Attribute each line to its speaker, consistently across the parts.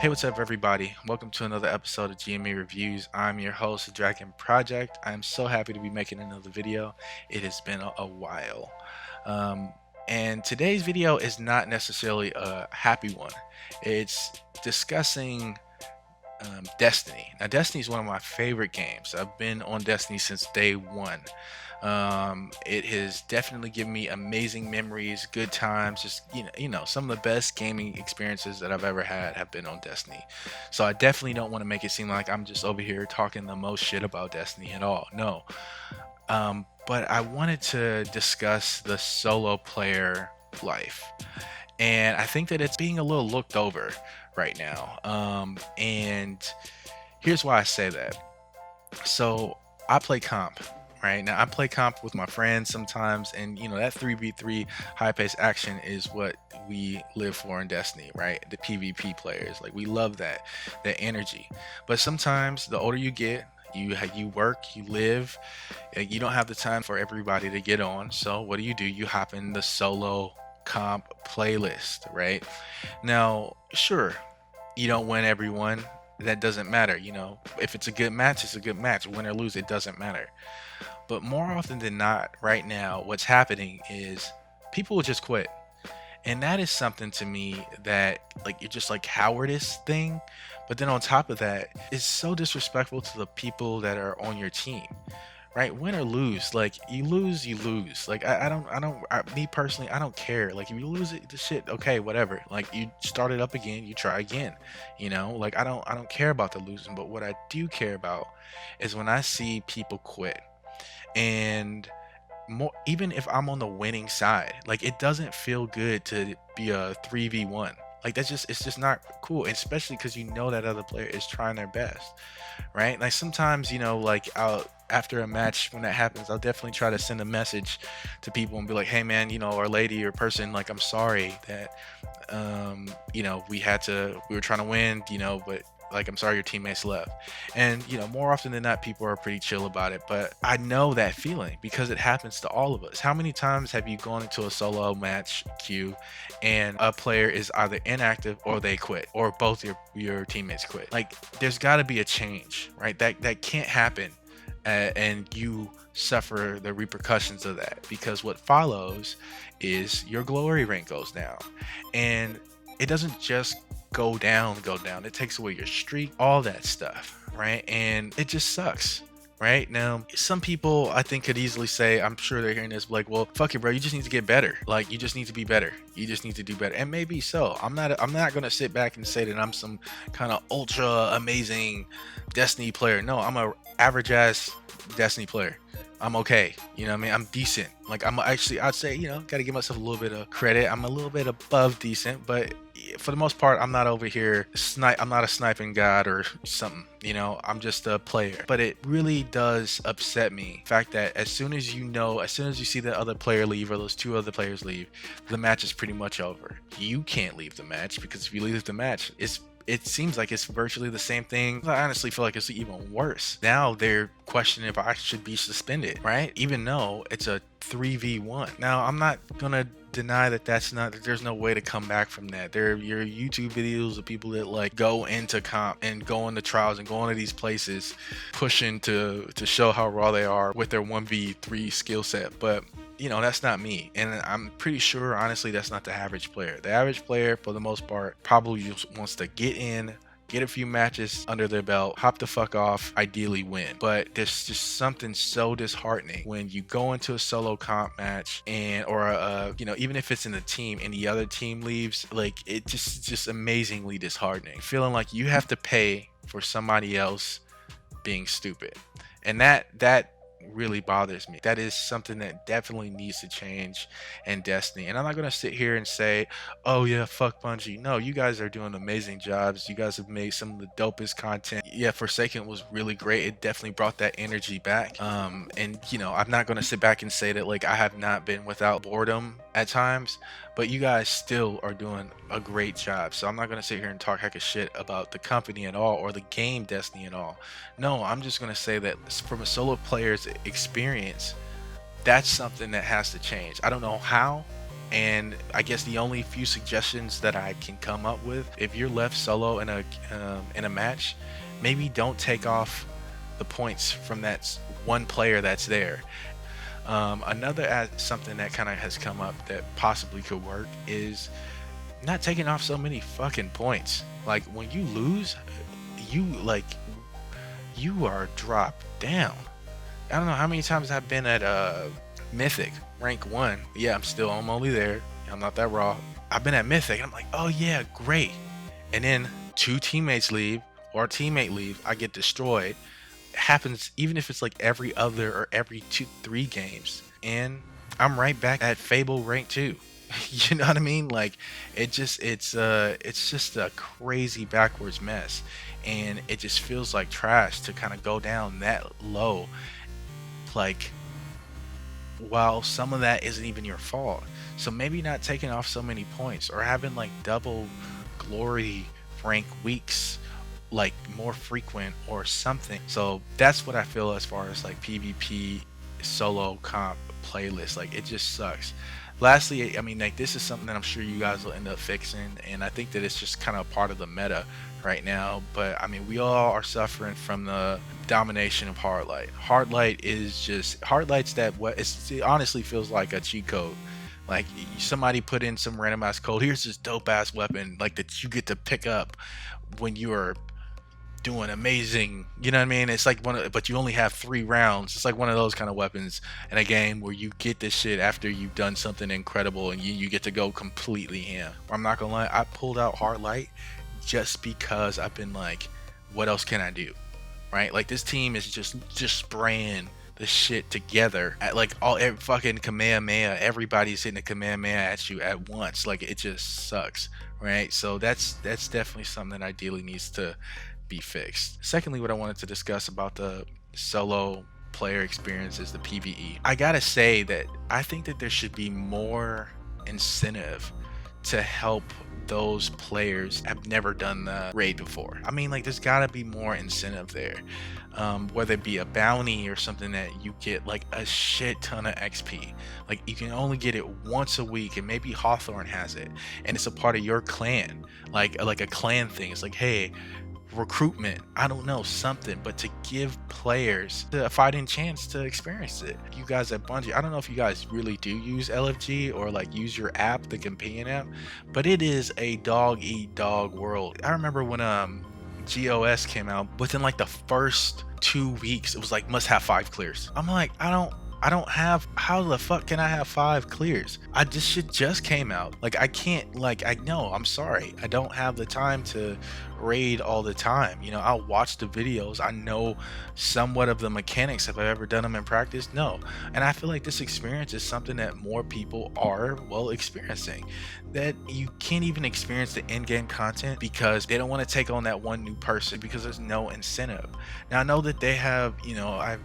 Speaker 1: Hey, what's up, everybody? Welcome to another episode of G.M.E Reviews. I'm your host, Dragon Project. I'm so happy to be making another video. It has been a while. Um, and today's video is not necessarily a happy one. It's discussing Destiny. Now, Destiny is one of my favorite games. I've been on Destiny since day one. It has definitely given me amazing memories, good times, just some of the best gaming experiences that I've ever had have been on Destiny. So I definitely don't want to make it seem like I'm just over here talking the most shit about Destiny at all. No. But I wanted to discuss the solo player life. And I think that it's being a little looked over right now. And here's why I say that. So I play comp. Right now, I play comp with my friends sometimes, and that 3v3 high-paced action is what we live for in Destiny, right? The PvP players, like we love that energy. But sometimes, the older you get, you work, you live, you don't have the time for everybody to get on. So what do? You hop in the solo comp playlist, right? Now, sure, you don't win everyone. That doesn't matter. If it's a good match, it's a good match. Win or lose, it doesn't matter. But more often than not, right now, what's happening is people will just quit. And that is something to me that, like, you're just like cowardice thing. But then on top of that, it's so disrespectful to the people that are on your team, right? Win or lose, like you lose, you lose. Like me personally, I don't care. Like if you lose it, the shit, okay, whatever. Like you start it up again, you try again. Like I don't care about the losing. But what I do care about is when I see people quit. And more, even if I'm on the winning side, like it doesn't feel good to be a 3v1. Like it's just not cool, especially because that other player is trying their best, right? Like sometimes, like I'll after a match when that happens, I'll definitely try to send a message to people and be like, hey man, or lady or person, like I'm sorry that we were trying to win, but like I'm sorry your teammates left. And more often than not, people are pretty chill about it. But I know that feeling because it happens to all of us. How many times have you gone into a solo match queue and a player is either inactive or they quit, or both your teammates quit? Like there's got to be a change, right? That can't happen, and you suffer the repercussions of that, because what follows is your glory rank goes down. And it doesn't just go down. It takes away your streak, all that stuff, right? And it just sucks. Right now, some people I think could easily say, I'm sure they're hearing this, like, well, fuck it, bro. You just need to get better. Like, you just need to be better. You just need to do better. And maybe so. I'm not gonna sit back and say that I'm some kind of ultra amazing Destiny player. No, I'm a average ass Destiny player. I'm okay. You know what I mean? I'm decent. Like I'd say, gotta give myself a little bit of credit. I'm a little bit above decent, but for the most part, I'm not over here I'm not a sniping god or something. I'm just a player. But it really does upset me the fact that as soon as you see the other player leave or those two other players leave, the match is pretty much over. You can't leave the match, because if you leave the match, it seems like it's virtually the same thing. I honestly feel like it's even worse. Now they're questioning if I should be suspended, right? Even though it's a 3v1. Now, I'm not gonna deny that there's no way to come back from that. There are your YouTube videos of people that like go into comp and go into trials and go into these places pushing to show how raw they are with their 1v3 skill set. But that's not me. And I'm pretty sure, honestly, that's not the average player. The average player, for the most part, probably just wants to get in, get a few matches under their belt, hop the fuck off, ideally win. But there's just something so disheartening when you go into a solo comp match or even if it's in a team and the other team leaves, like it just amazingly disheartening. Feeling like you have to pay for somebody else being stupid. And that really bothers me. That is something that definitely needs to change in Destiny. And I'm not going to sit here and say, oh yeah, fuck Bungie. No, you guys are doing amazing jobs. You guys have made some of the dopest content. Yeah, Forsaken was really great. It definitely brought that energy back. And I'm not going to sit back and say that like I have not been without boredom at times, but you guys still are doing a great job. So I'm not going to sit here and talk heck of shit about the company at all or the game Destiny at all. No, I'm just going to say that from a solo player's experience, that's something that has to change. I don't know how, And I guess the only few suggestions that I can come up with, if you're left solo in a match, maybe don't take off the points from one player that's there. Something that kind of has come up that possibly could work is not taking off so many fucking points. Like when you lose, you like you are dropped down. I don't know how many times I've been at Mythic rank 1. Yeah, I'm only there. I'm not that raw. I've been at Mythic. I'm like, oh yeah, great. And then two teammates leave or a teammate leave. I get destroyed. It happens even if it's like every other or every 2-3 games, and I'm right back at Fable rank 2. You know what I mean? Like it's just a crazy backwards mess, and it just feels like trash to kind of go down that low. Like, while some of that isn't even your fault. So maybe not taking off so many points or having like double glory rank weeks, like more frequent or something. So that's what I feel as far as like PvP solo comp playlist. Like it just sucks. Lastly, I mean, like this is something that I'm sure you guys will end up fixing, and I think that it's just kind of part of the meta right now. But I mean, we all are suffering from the domination of Hardlight. Hardlight's that what it honestly feels like a cheat code. Like somebody put in some random ass code. Here's this dope ass weapon like that you get to pick up when you are doing amazing. You know what I mean? It's like but you only have 3 rounds. It's like one of those kind of weapons in a game where you get this shit after you've done something incredible, and you get to go completely ham. I'm not gonna lie, I pulled out Hard Light just because I've been like, what else can I do? Right? Like this team is just spraying the shit together at like fucking Kamehameha. Everybody's hitting a Kamehameha at you at once. Like it just sucks. Right? So that's definitely something that ideally needs to be fixed. Secondly, what I wanted to discuss about the solo player experience is the PvE. I gotta say that I think that there should be more incentive to help those players have never done the raid before. I mean, like there's gotta be more incentive there. Whether it be a bounty or something that you get like a shit ton of XP. Like you can only get it once a week, and maybe Hawthorne has it, and it's a part of your clan, like a clan thing. It's like, hey, recruitment, I don't know, something, but to give players a fighting chance to experience it. You guys at Bungie, I don't know if you guys really do use LFG or like use your app, the companion app, but it is a dog eat dog world. I remember when GOS came out, within like the first 2 weeks it was like must have 5 clears. I'm like, I don't have, how the fuck can I have 5 clears? This shit just came out. Like I can't, like I know, I'm sorry, I don't have the time to raid all the time. You know, I'll watch the videos, I know somewhat of the mechanics. Have I ever done them in practice? No. And I feel like this experience is something that more people are experiencing, that you can't even experience the in-game content because they don't want to take on that one new person because there's no incentive. Now I know that they have, you know, I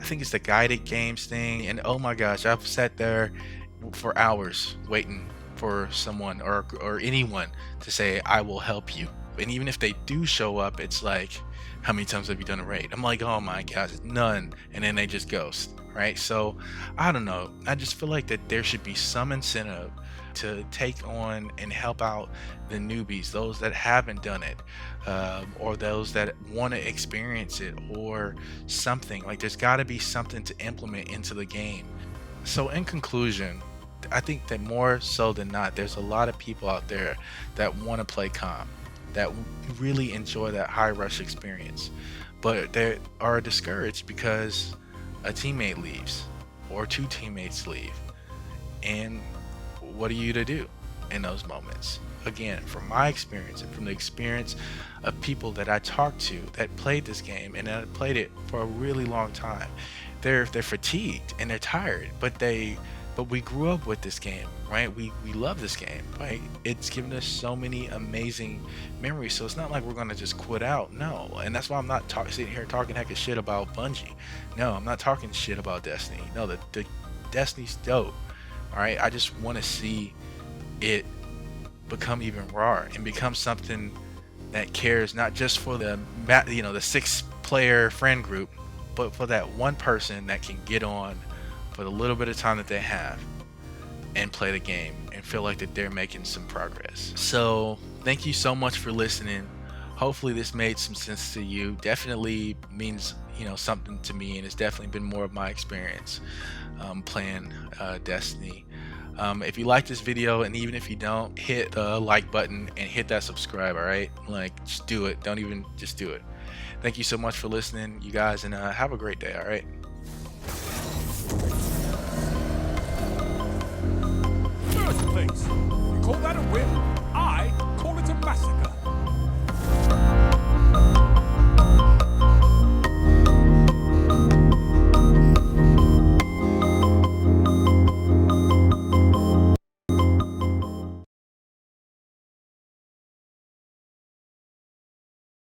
Speaker 1: think it's the guided games thing, and oh my gosh, I've sat there for hours waiting for someone or anyone to say I will help you. And even if they do show up, it's like, how many times have you done a raid? I'm like, oh my gosh, none. And then they just ghost, right? So I don't know, I just feel like that there should be some incentive to take on and help out the newbies, those that haven't done it, or those that want to experience it, or something. Like there's got to be something to implement into the game. So in conclusion, I think that more so than not, there's a lot of people out there that want to play comp, that really enjoy that high rush experience, but they are discouraged because a teammate leaves or 2 teammates leave. And what are you to do in those moments? Again, from my experience and from the experience of people that I talked to that played this game and that played it for a really long time, they're fatigued and they're tired, but we grew up with this game, right? We love this game, right? It's given us so many amazing memories, so it's not like we're gonna just quit out. No. And that's why I'm not sitting here talking heck of shit about Bungie. No, I'm not talking shit about Destiny. No, the Destiny's dope. All right, I just want to see it become even rawer and become something that cares not just for the 6-player friend group, but for that one person that can get on for the little bit of time that they have and play the game and feel like that they're making some progress. So thank you so much for listening. Hopefully this made some sense to you. Definitely means, you know, something to me, and it's definitely been more of my experience playing Destiny. If you like this video, and even if you don't, hit the like button and hit that subscribe. All right, like, just do it. Don't even, just do it. Thank you so much for listening, you guys, and have a great day. All right.
Speaker 2: First place. You call that a win?